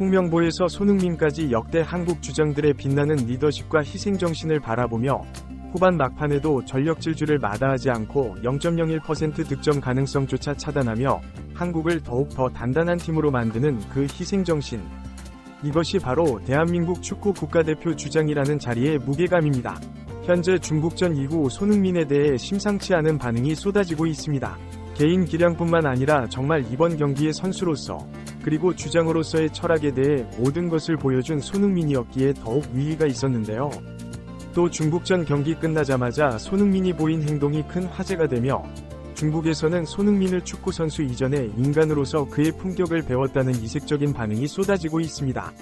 홍명보에서 손흥민까지 역대 한국 주장들의 빛나는 리더십과 희생정신을 바라보며 후반 막판에도 전력 질주를 마다하지 않고 0.01% 득점 가능성조차 차단하며 한국을 더욱 더 단단한 팀으로 만드는 그 희생정신. 이것이 바로 대한민국 축구 국가대표 주장이라는 자리의 무게감입니다. 현재 중국전 이후 손흥민에 대해 심상치 않은 반응이 쏟아지고 있습니다. 개인 기량뿐만 아니라 정말 이번 경기의 선수로서 그리고 주장으로서의 철학에 대해 모든 것을 보여준 손흥민이었기에 더욱 위기가 있었는데요. 또 중국전 경기 끝나자마자 손흥민이 보인 행동이 큰 화제가 되며 중국에서는 손흥민을 축구 선수 이전에 인간으로서 그의 품격을 배웠다는 이색적인 반응이 쏟아지고 있습니다.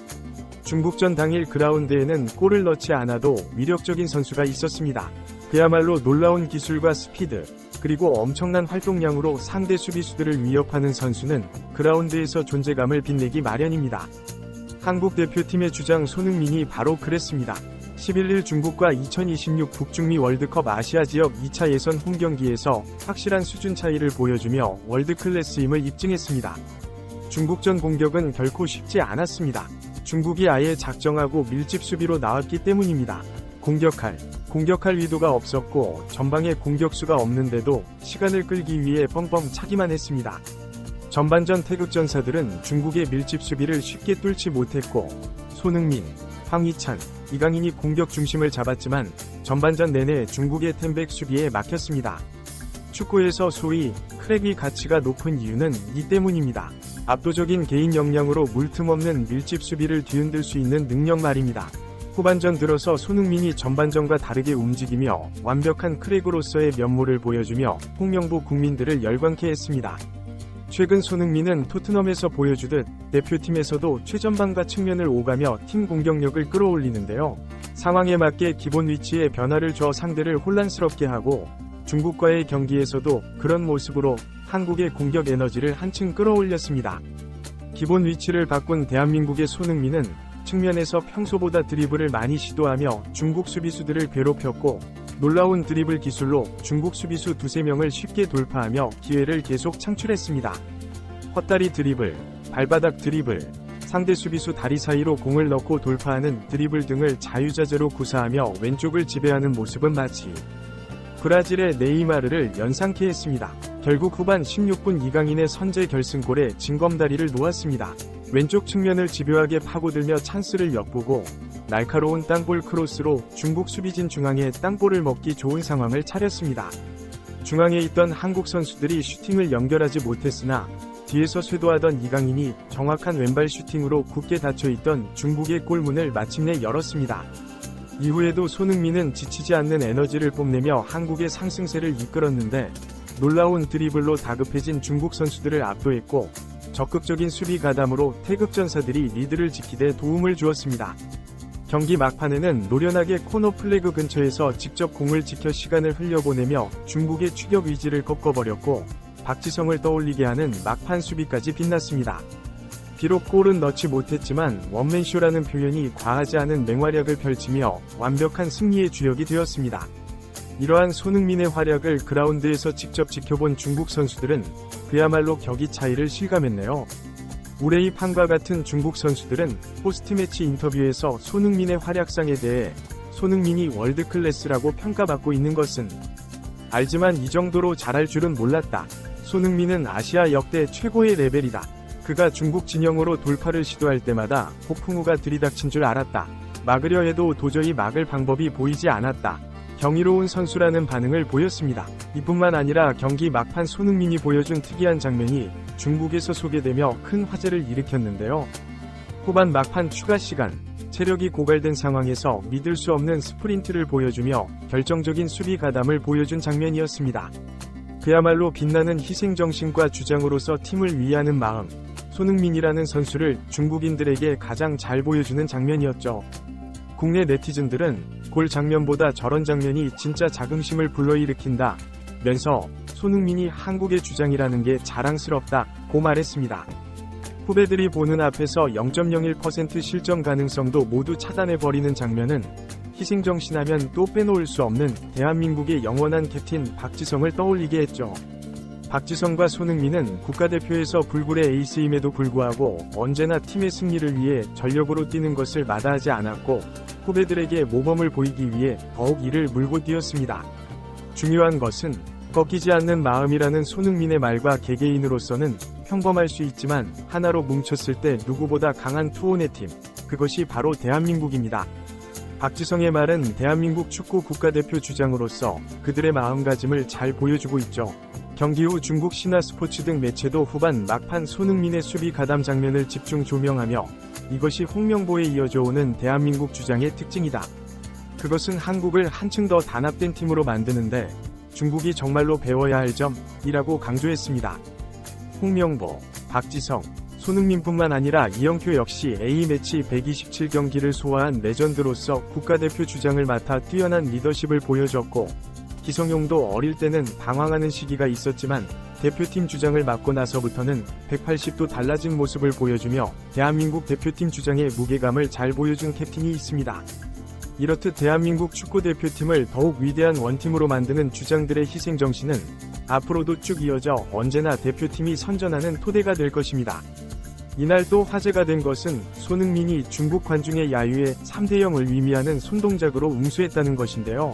중국전 당일 그라운드에는 골을 넣지 않아도 위력적인 선수가 있었습니다. 그야말로 놀라운 기술과 스피드, 그리고 엄청난 활동량으로 상대 수비수들을 위협하는 선수는 그라운드에서 존재감을 빛내기 마련입니다. 한국 대표팀의 주장 손흥민이 바로 그랬습니다. 11일 중국과 2026 북중미 월드컵 아시아 지역 2차 예선 홈경기에서 확실한 수준 차이를 보여주며 월드클래스임을 입증했습니다. 중국전 공격은 결코 쉽지 않았습니다. 중국이 아예 작정하고 밀집 수비로 나왔기 때문입니다. 공격할 의도가 없었고 전방에 공격수가 없는데도 시간을 끌기 위해 뻥뻥 차기만 했습니다. 전반전 태극전사들은 중국의 밀집 수비를 쉽게 뚫지 못했고 손흥민, 황희찬, 이강인이 공격 중심을 잡았지만 전반전 내내 중국의 템백 수비에 막혔습니다. 축구에서 소위 크랙의 가치가 높은 이유는 이 때문입니다. 압도적인 개인 역량으로 물틈없는 밀집 수비를 뒤흔들 수 있는 능력 말입니다. 후반전 들어서 손흥민이 전반전과 다르게 움직이며 완벽한 크랙으로서의 면모를 보여주며 홍명보 국민들을 열광케 했습니다. 최근 손흥민은 토트넘에서 보여주듯 대표팀에서도 최전방과 측면을 오가며 팀 공격력을 끌어올리는데요. 상황에 맞게 기본 위치에 변화를 줘 상대를 혼란스럽게 하고 중국과의 경기에서도 그런 모습으로 한국의 공격 에너지를 한층 끌어올렸습니다. 기본 위치를 바꾼 대한민국의 손흥민은 측면에서 평소보다 드리블을 많이 시도하며 중국 수비수들을 괴롭혔고 놀라운 드리블 기술로 중국 수비수 두세 명을 쉽게 돌파하며 기회를 계속 창출했습니다. 헛다리 드리블, 발바닥 드리블, 상대 수비수 다리 사이로 공을 넣고 돌파하는 드리블 등을 자유자재로 구사하며 왼쪽을 지배하는 모습은 마치 브라질의 네이마르를 연상케 했습니다. 결국 후반 16분 이강인의 선제 결승골에 징검다리를 놓았습니다. 왼쪽 측면을 집요하게 파고들며 찬스를 엿보고 날카로운 땅볼 크로스로 중국 수비진 중앙에 땅볼을 먹기 좋은 상황을 차렸습니다. 중앙에 있던 한국 선수들이 슈팅을 연결하지 못했으나 뒤에서 쇄도하던 이강인이 정확한 왼발 슈팅으로 굳게 닫혀있던 중국의 골문을 마침내 열었습니다. 이후에도 손흥민은 지치지 않는 에너지를 뽐내며 한국의 상승세를 이끌었는데 놀라운 드리블로 다급해진 중국 선수들을 압도했고 적극적인 수비 가담으로 태극전사들이 리드를 지키되 도움을 주었습니다. 경기 막판에는 노련하게 코너 플래그 근처에서 직접 공을 지켜 시간을 흘려보내며 중국의 추격 의지를 꺾어버렸고 박지성을 떠올리게 하는 막판 수비까지 빛났습니다. 비록 골은 넣지 못했지만 원맨쇼라는 표현이 과하지 않은 맹활약을 펼치며 완벽한 승리의 주역이 되었습니다. 이러한 손흥민의 활약을 그라운드에서 직접 지켜본 중국 선수들은 그야말로 격이 차이를 실감했네요. 우레이 판과 같은 중국 선수들은 포스트매치 인터뷰에서 손흥민의 활약상에 대해 손흥민이 월드클래스라고 평가받고 있는 것은 알지만 이 정도로 잘할 줄은 몰랐다. 손흥민은 아시아 역대 최고의 레벨이다. 그가 중국 진영으로 돌파를 시도할 때마다 폭풍우가 들이닥친 줄 알았다. 막으려 해도 도저히 막을 방법이 보이지 않았다. 경이로운 선수라는 반응을 보였습니다. 이뿐만 아니라 경기 막판 손흥민이 보여준 특이한 장면이 중국에서 소개되며 큰 화제를 일으켰는데요. 후반 막판 추가 시간, 체력이 고갈된 상황에서 믿을 수 없는 스프린트를 보여주며 결정적인 수비 가담을 보여준 장면이었습니다. 그야말로 빛나는 희생정신과 주장으로서 팀을 위하는 마음, 손흥민이라는 선수를 중국인들에게 가장 잘 보여주는 장면이었죠. 국내 네티즌들은 골 장면보다 저런 장면이 진짜 자긍심을 불러일으킨다 면서 손흥민이 한국의 주장이라는 게 자랑스럽다고 말했습니다. 후배들이 보는 앞에서 0.01% 실점 가능성도 모두 차단해버리는 장면은 희생정신하면 또 빼놓을 수 없는 대한민국의 영원한 캡틴 박지성을 떠올리게 했죠. 박지성과 손흥민은 국가대표에서 불굴의 에이스임에도 불구하고 언제나 팀의 승리를 위해 전력으로 뛰는 것을 마다하지 않았고 후배들에게 모범을 보이기 위해 더욱 이를 물고 뛰었습니다. 중요한 것은 꺾이지 않는 마음이라는 손흥민의 말과 개개인으로서는 평범할 수 있지만 하나로 뭉쳤을 때 누구보다 강한 투혼의 팀, 그것이 바로 대한민국입니다. 박지성의 말은 대한민국 축구 국가대표 주장으로서 그들의 마음가짐을 잘 보여주고 있죠. 경기 후 중국 신화스포츠 등 매체도 후반 막판 손흥민의 수비 가담 장면을 집중 조명하며 이것이 홍명보에 이어져 오는 대한민국 주장의 특징이다. 그것은 한국을 한층 더 단합된 팀으로 만드는데 중국이 정말로 배워야 할 점이라고 강조했습니다. 홍명보, 박지성, 손흥민뿐만 아니라 이영표 역시 A매치 127경기를 소화한 레전드로서 국가대표 주장을 맡아 뛰어난 리더십을 보여줬고 기성용도 어릴 때는 방황하는 시기가 있었지만 대표팀 주장을 맡고 나서부터는 180도 달라진 모습을 보여주며 대한민국 대표팀 주장의 무게감을 잘 보여준 캡틴이 있습니다. 이렇듯 대한민국 축구대표팀을 더욱 위대한 원팀으로 만드는 주장들의 희생정신은 앞으로도 쭉 이어져 언제나 대표팀이 선전하는 토대가 될 것입니다. 이날 또 화제가 된 것은 손흥민이 중국 관중의 야유에 3대0을 의미하는 손동작으로 응수했다는 것인데요.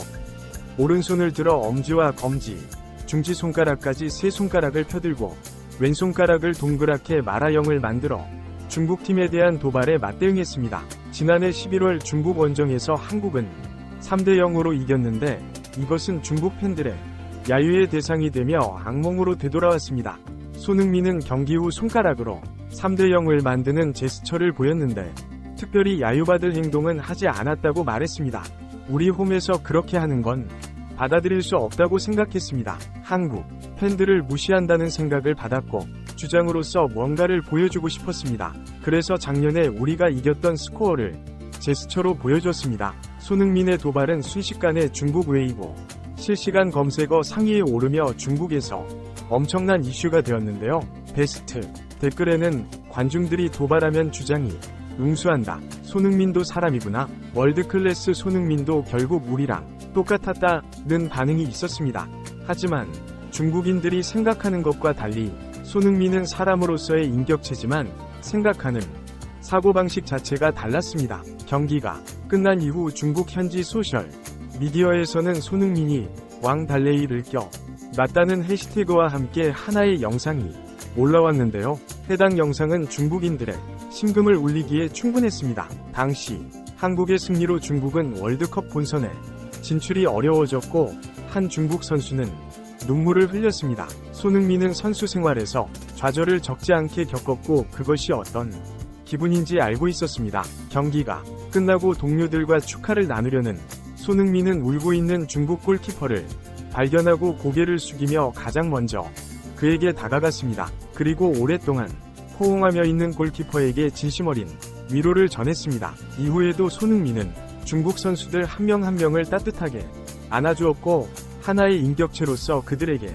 오른손을 들어 엄지와 검지, 중지손가락까지 세 손가락을 펴들고 왼손가락을 동그랗게 말아형을 만들어 중국팀에 대한 도발에 맞대응했습니다. 지난해 11월 중국 원정에서 한국은 3대0으로 이겼는데 이것은 중국 팬들의 야유의 대상이 되며 악몽으로 되돌아왔습니다. 손흥민은 경기 후 손가락으로 3대0을 만드는 제스처를 보였는데 특별히 야유받을 행동은 하지 않았다고 말했습니다. 우리 홈에서 그렇게 하는 건 받아들일 수 없다고 생각했습니다. 한국 팬들을 무시한다는 생각을 받았고 주장으로서 뭔가를 보여주고 싶었습니다. 그래서 작년에 우리가 이겼던 스코어를 제스처로 보여줬습니다. 손흥민의 도발은 순식간에 중국 웨이보 실시간 검색어 상위에 오르며 중국에서 엄청난 이슈가 되었는데요. 베스트 댓글에는 관중들이 도발하면 주장이 응수한다. 손흥민도 사람이구나. 월드클래스 손흥민도 결국 우리랑 똑같았다는 반응이 있었습니다. 하지만 중국인들이 생각하는 것과 달리 손흥민은 사람으로서의 인격체지만 생각하는 사고방식 자체가 달랐습니다. 경기가 끝난 이후 중국 현지 소셜 미디어에서는 손흥민이 왕 달레이를 껴 맞다는 해시태그와 함께 하나의 영상이 올라왔는데요. 해당 영상은 중국인들의 심금을 울리기에 충분했습니다. 당시 한국의 승리로 중국은 월드컵 본선에 진출이 어려워졌고 한 중국 선수는 눈물을 흘렸습니다. 손흥민은 선수 생활에서 좌절을 적지 않게 겪었고 그것이 어떤 기분인지 알고 있었습니다. 경기가 끝나고 동료들과 축하를 나누려는 손흥민은 울고 있는 중국 골키퍼를 발견하고 고개를 숙이며 가장 먼저 그에게 다가갔습니다. 그리고 오랫동안 호응하며 있는 골키퍼에게 진심 어린 위로를 전했습니다. 이후에도 손흥민은 중국 선수들 한 명 한 명을 따뜻하게 안아주었고 하나의 인격체로서 그들에게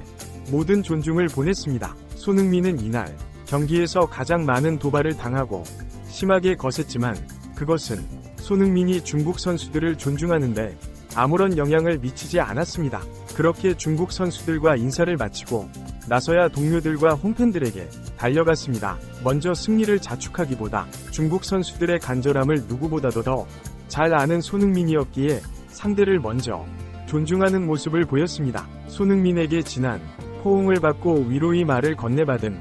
모든 존중을 보냈습니다. 손흥민은 이날 경기에서 가장 많은 도발을 당하고 심하게 거셌지만 그것은 손흥민이 중국 선수들을 존중하는데 아무런 영향을 미치지 않았습니다. 그렇게 중국 선수들과 인사를 마치고 나서야 동료들과 홈팬들에게 달려갔습니다. 먼저 승리를 자축하기보다 중국 선수들의 간절함을 누구보다도 더 잘 아는 손흥민이었기에 상대를 먼저 존중하는 모습을 보였습니다. 손흥민에게 진한 호응을 받고 위로의 말을 건네받은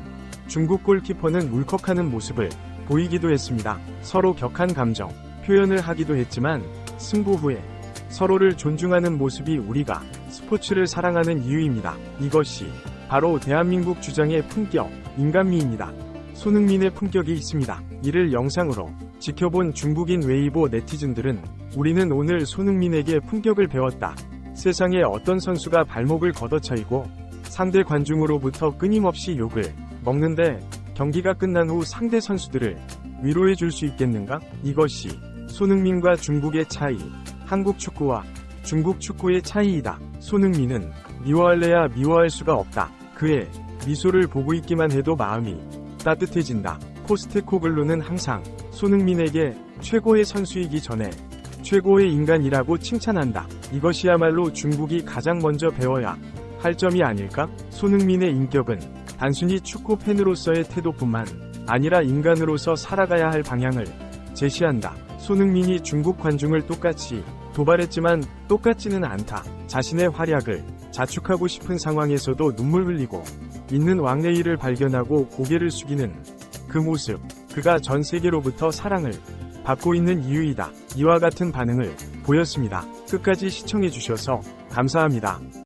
중국 골키퍼는 울컥하는 모습을 보이기도 했습니다. 서로 격한 감정 표현을 하기도 했지만 승부 후에 서로를 존중하는 모습이 우리가 스포츠를 사랑하는 이유입니다. 이것이 바로 대한민국 주장의 품격, 인간미입니다. 손흥민의 품격이 있습니다. 이를 영상으로 지켜본 중국인 웨이보 네티즌들은 우리는 오늘 손흥민에게 품격을 배웠다. 세상에 어떤 선수가 발목을 걷어차이고 상대 관중으로부터 끊임없이 욕을 먹는데 경기가 끝난 후 상대 선수들을 위로해 줄 수 있겠는가? 이것이 손흥민과 중국의 차이, 한국 축구와 중국 축구의 차이이다. 손흥민은 미워할래야 미워할 수가 없다. 그의 미소를 보고 있기만 해도 마음이 따뜻해진다. 포스테코글루는 항상 손흥민에게 최고의 선수이기 전에 최고의 인간이라고 칭찬한다. 이것이야말로 중국이 가장 먼저 배워야 할 점이 아닐까? 손흥민의 인격은 단순히 축구 팬으로서의 태도뿐만 아니라 인간으로서 살아가야 할 방향을 제시한다. 손흥민이 중국 관중을 똑같이 도발했지만 똑같지는 않다. 자신의 활약을 자축하고 싶은 상황에서도 눈물 흘리고 있는 왕레이를 발견하고 고개를 숙이는 그 모습, 그가 전 세계로부터 사랑을 받고 있는 이유이다. 이와 같은 반응을 보였습니다. 끝까지 시청해주셔서 감사합니다.